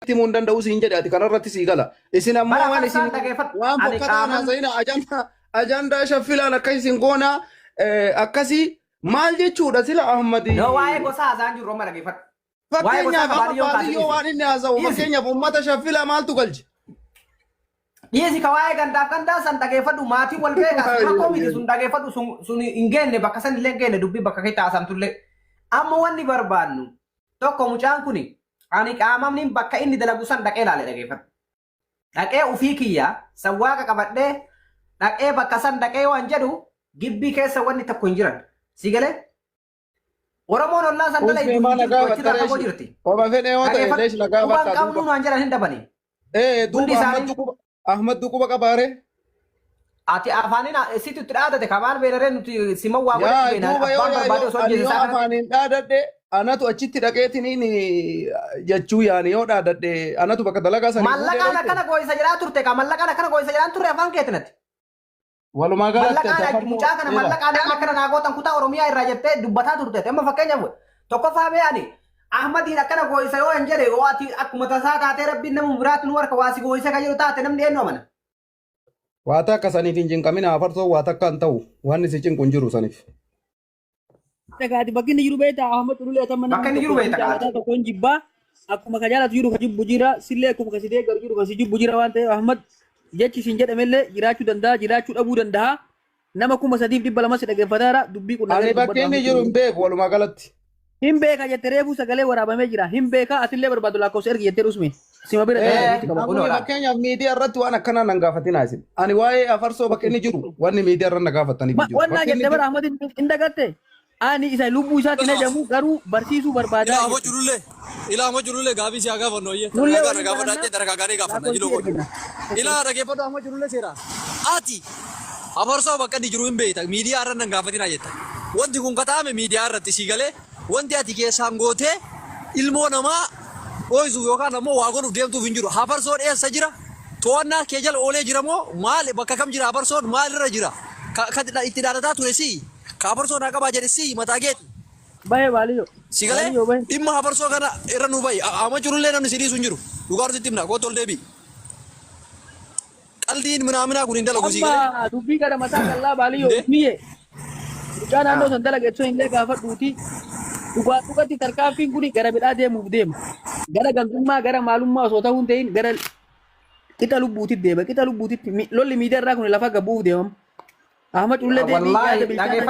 timuun danda'u siin jedhaati kanarratti sii gala. Isin ammoo waan isin waan bokkataa naasa'ina ajandaa shaffilaan akka isin goona akkasii maal jechuudha sila Ahmadi. No waa'ee gosa haasaan jiru amma dhageeffadhu. Fakkeenyaaf amma baadiyyoo waan inni haasa'u fakkeenyaaf uummata shaffilaa maaltu galche. Dhiyeessi ka waa'ee gandaa san dhageeffadhu maatii wal beekas rakkoo miti sun dhageeffadhu sun hin geenne bakka san illee hin geenne dubbii bakka keessa haasamtullee. Amma wanni barbaannu tokko mucaan kuni ani qaamamni bakka inni dalagu san dhaqee ilaale dhageeffadhu. Dhaqee ufii kiyya sawwaaqa qabadhee dhaqee bakka san dhaqee waan jedhu gibbii keessa wanni tokko hin jiran. Si galee? Oromoon ollaa san dhala iddoo jirti. Oma fedhee yoo ta'e deesh nagaa bakka duuba. Qabnu waan jedhan hin dabani. Duuba Ahmad Dukuba qabaare. Ati afaanin situ itti dhaadate kamaan beelaree nuti sima waa godhatu beena abbaan barbaade osoo hojjechisaa kana. Afaanin dhaadadhe anatu achitti dhaqeetiniin jechuu yaani yoo dhaadadhe anatu bakka dalagaa sanii. Mallaqaan akkana gooyisa jedhaa turte ka mallaqaan akkana gooyisa jedhaan turre afaan keetinatti. Walumaa galatti mallaqaan mucaa kana mallaqaan akkana naagootan kutaa Oromiyaa irraa jettee dubbataa turte amma fakkeenyaaf tokkoffaa beeyani Ahmadiin akkana gooyisa yoo hin jedhe yoo ati akkuma tasaa kaatee rabbiin nama biraatti nu harka waasi gooyisa kan jiru taate namni eenyu amana. Waata akka saniif hin cinqamina afarsoo waata akka hin ta'u waan si cinqu hin jiru saniif. Dhagaati bakki inni jiru beektaa Ahmad Ululee tamma nama bakka inni jiru beektaa tokko hin jibbaa akkuma ka jaalatu jiru ka jibbu jira sillee akkuma ka sidee garu jiru ka si jibbu jira waan ta'eef Ahmad jechi isin jedhamellee jiraachuu danda'a jiraachuu dhabuu danda'a nama 3,200 si dhaggeeffataara dubbii qunnamee. Ani bakki inni jiru hin beeku walumaa galatti. Hin beeka jettee reefuu sagalee waraabamee jira hin beeka atillee barbaadu lakkoofsa ergi jettee dhusme. Sima bira fakkeenyaaf miidiyaa irratti waan akkanaa nan gaafatinaa isin. Ani waa'ee afarsoo bakka inni jiru wanni miidiyaa irra na gaafatanii jiru. Wanna jettee bara Ahmad hin dagatte. Ani isa lubbuu isaatti na jamu garuu barsiisuu barbaada. Ila Ahmad Julule gaabii si aga fannoyye. Gara gaafadhaatti daragaa gaarii gaafanna jiloo godhu. Ila dhaggeeffadhu Ahmad Julule seera. Ati afarsoo bakka inni jiru hin beekta miidiyaa irra nan gaafatinaa jetta. Wanti kun kataame miidiyaa irratti si galee wanti ati keessaan gootee ilmoo namaa ooyisuuf yookaan ammoo waa godhuuf deemtuuf hin jiru. Afarsoon eessa jira? To'annaa kee jala oolee jira moo maal bakka kam jira afarsoon maalirra jira? Ka itti dhaadataa ture si ka afarsoon haa qabaa jedhe si mataa keeti. Baay'ee baaliyo. Si galee dhimma afarsoo kana irra nu bayi amma jirullee namni si dhiisu hin jiru. Dhugaarratti itti himna kootu ol deebi. Qaldiin minaaminaa kun hin dalagu si galee. Amma dubbii kana mataa kallaa baaliyo miye. Dhugaa naannoo san dalageessoo hin gaafadhuuti. Dhugatti tarkaanfiin kun gara bidhaa deemuuf deema. Gara gangummaa gara maalummaa osoo ta'uu hin ta'in gara qixa lubbuutti deema. Qixa lubbuutti lolli miidiyaa irraa kun lafa gabbuuf deemama. Ahmad Ullee deemee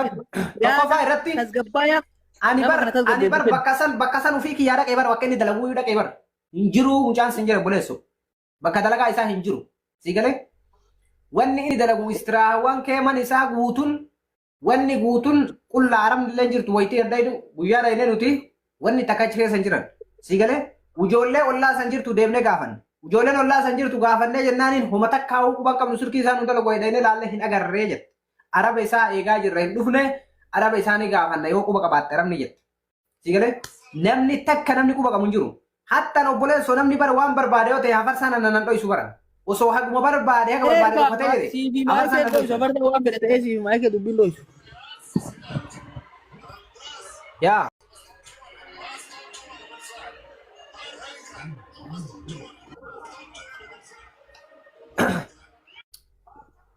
tokkoffaa irratti tasgabbaaya. Ani bar bakka san ufii kiyyaa dhaqee bar bakka inni dalaguu dhaqee bar hin jiru mucaan sin jira buleessu. Bakka dalagaa isaa hin jiru. Si galee wanni inni dalagu istiraawwan keeman isaa guutuun wanni guutuun qullaa aramnillee jirtu wayitii adda idu guyyaa dhaynee nuti wanni takka achi keessa hin jiran. Si galee ijoollee ollaa san jirtu deemnee gaafanne. Ijoolleen ollaa san jirtu gaafannee jennaaniin homa takkaa quban qabnu sirkii isaan hunda lagoo dhaynee laallee hin agarree jette. Araba isaa eegaa jirra hin dhufne araba isaanii gaafanna yoo quba qabaatte arabni jette. Si galee namni takka namni quba qabu hin jiru. Hattan obboleessoo namni bara waan barbaade yoo ta'e hafarsaan nan dho'isu baran. Osoo haguma barbaade haga barbaade uffatee jedhe. Siibii maayikee dho'isu afarta waan fedhe ta'ee siibii maayikee dubbiin dho'isu. Ya.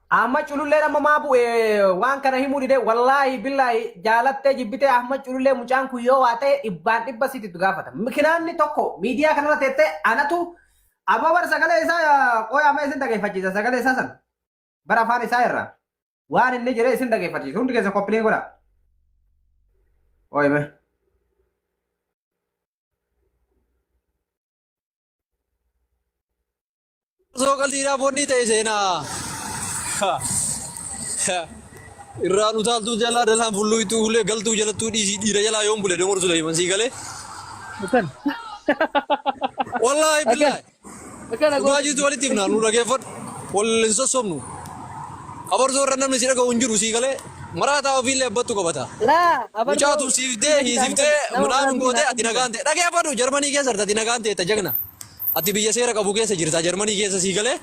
Ahmad Culullee nama maa bu'e waan kana himuu dide wallaahi billaahi jaalattee jibbitee Ahmad Culullee mucaan kun yoo waa ta'e dhibba sitiitu gaafata. Mikinaanni tokko miidiyaa kanarra teettee anatu amma bara sagalee isaa qooyaa amma isin dhageeffachiisa sagalee isaa san bara afaan isaa irraa waan inni jedhee isin dhageeffachiisa hundi keessa koppilee godha. Oye me. So kaltiidhaa foonni ta'e seenaa. Irraan utaaltuu jalaa dalaan fulluu itti ulee galtuu jalattuu dhiisii dhiira jalaa yoon bule deemur Suleyman sii galee. Bukan. Wallaahi billaahi. Dhugaa jirtu walitti himnaa nu dhageeffadhu. Waliin sossobnu. Abarsoo irra namni si dhaga'u hin jiru sii galee. Maraataa ofiillee abbattu qabata. Mucaatu siiftee hiisiftee midhaan gootee ati nagaan ta'e dhageeffadhu Jarmanii keessa ati nagaan ta'e jagna. Ati biyya seera qabu keessa jirta Jarmanii keessa sii galee.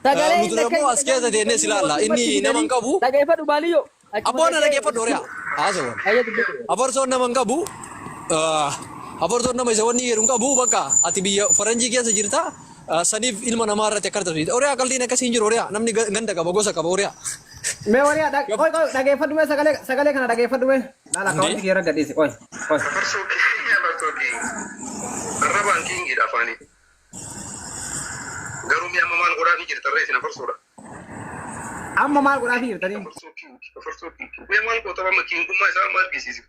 Nuti immoo as keessa deennee si laalla inni nama hin qabu. Dhageeffadhu baaliyyoo. Abboon dhageeffadhu horiyaa. Haasawwan. Abarsoon nama hin qabu. Afarsoon nama isa wanni jedhu qabu bakka ati biyya faranjii keessa jirta saniif ilma namaa irratti akka taasisu. Oriyaa qalliin akkasii hin jiru oriyaa namni ganda qaba gosa qaba oriyaa. Mee wariyaa dhageeffadhu mee sagalee kana dhageeffadhu mee laala kaawwanti kee irra gadhiisi qoy. Afarsoo kiyya bartooti. Arrabaan kiingiidha afaanii. Garuu mi'a amma maal godhaa fi jirta irra isin afarsoodha. Amma maal godhaa fi jirtanii? Afarsoo kiingi. Mi'a maal goota amma kiingummaa isaa maal argisiisi?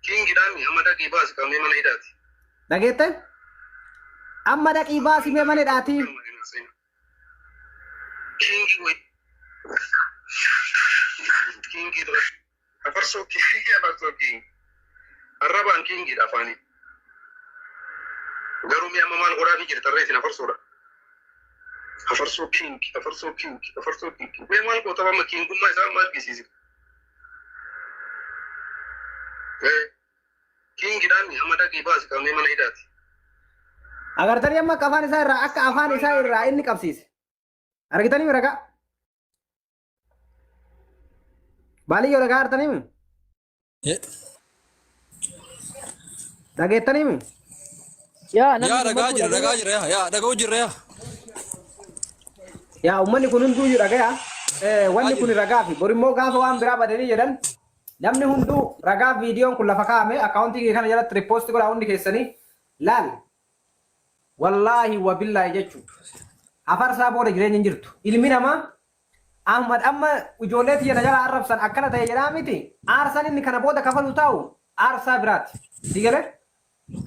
Kiingiidhaan amma dhaqii baasi qabnee mana hidhaati. Dhageette? Amma dhaqii baasi mee mana hidhaati? Kingi wait. Kingi dura. Afarsoo kingi afarsoo kingi. Arrabaan kingi afani. Garuu mi'a amma maal godhaa fi jirta irra isin afarsoodha. Afarsoo kingi afarsoo kingi afarsoo kingi. Mi'a maal goota amma kiingummaa isaa maal argisiisi? Kingiidhaan amma dhaqii baasi qabnee mana hidhaati. Agartanii amma afaan isaa irraa akka afaan isaa irraa inni qabsiise. Argitanii mi ragaa? Baaliyyoo ragaa artanii mi? Dhageettanii mi? Yaa ragaa jira yaa dhaga'u jirra yaa. Yaa uummanni kun hunduu ragaa wanni kun ragaa fi borimmoo gaafa waan biraa badanii jedhan namni hunduu ragaa viidiyoon kun lafa kaa'ame akkaawuntii kana jalatti riipoosti godhaa hundi keessanii laal. Wallaahi wabillaahi jechuudha. Afarsaa booda jireenya hin jirtu. Ilmi namaa Ahmad amma ijoollee tiyya na jala arrabsan akkana ta'e jedhaa miti. Aarsaan inni kana booda kafalu taa'u aarsaa biraati. Sigalee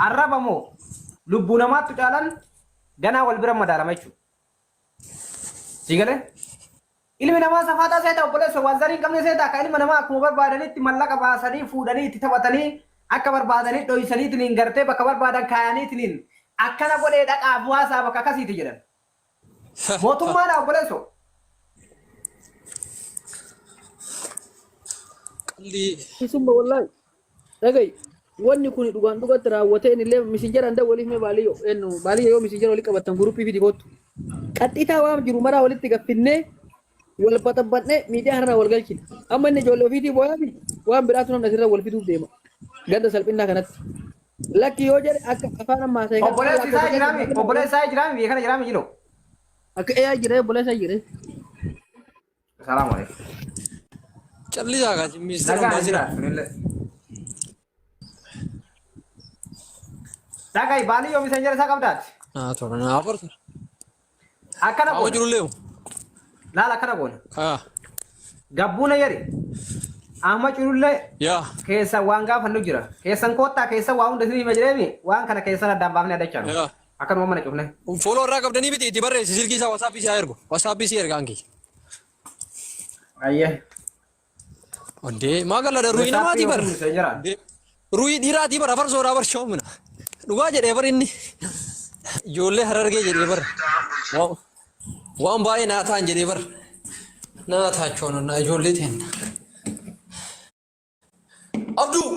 arrabamoo lubbuu namaatti caalan ganaa wal bira madaalama jechuudha. Sigalee ilmi namaa safaataa seeta obboleessa waan zarii hin qabne seeta akka ilma namaa akkuma barbaadanitti mallaqa baasanii fuudhanii itti taphatanii akka barbaadanii dho'isaniitiin gartee bakka barbaadan kaayaniitiin akkana godhee dhaqaaf waasaa bakka akkasiiti jedhan. Mootummaadha obboleesso. Isumma wallahi. Dhagai wanni kun dhugaan dhugatti raawwatee illee misinjara hunda waliif mee baaliyyoo ennu baaliyyoo yoo misinjara walii qabattan guruppii fi dibootu. Qaxxitaa waan jiru maraa walitti gaffinnee wal baxabbannee miidiyaa har'aa wal galchina. Amma inni ijoollee ofiitii boo'aa fi waan biraatu namni asirra wal fiduuf deema. Ganda salphinnaa kanatti. Lakki yoo jedhe akka afaan ammaa ta'e. Obboleessi isaa jiraami biyya kana jiraami jiro. Akka eeyaa jira obboleessa jira. Salaamu alaikum. Callisaa kaasi ministeera baasira. Dhagai baaliyyoo misinjara isaa qabdaati. Tola na afarsa. Akkana Awa jiru leewu. Laala akkana goona. Gabbuuna yeri. Amma culullee keessa waan gaafannu jira. Keessan koottaa keessa waa hunda isinii majireemi waan kana keessan addaan baafnee addachaan. Akkanuma mana cufne. Foloo irraa qabdanii biti itti barreessi silkii isaa wasaappii isaa ergu. Wasaappii si ergaan kee. Ayyee. Ondee maagala da ruuyi namaatii bar. Ruuyi dhiiraatii bar afarsoodhaa bar shoomina. Dhugaa jedhee bar inni. Ijoollee harargee jedhee bar. Waan baay'ee naa ta'an jedhee bar. Naa taachoon na ijoollee ta'en. Abduu.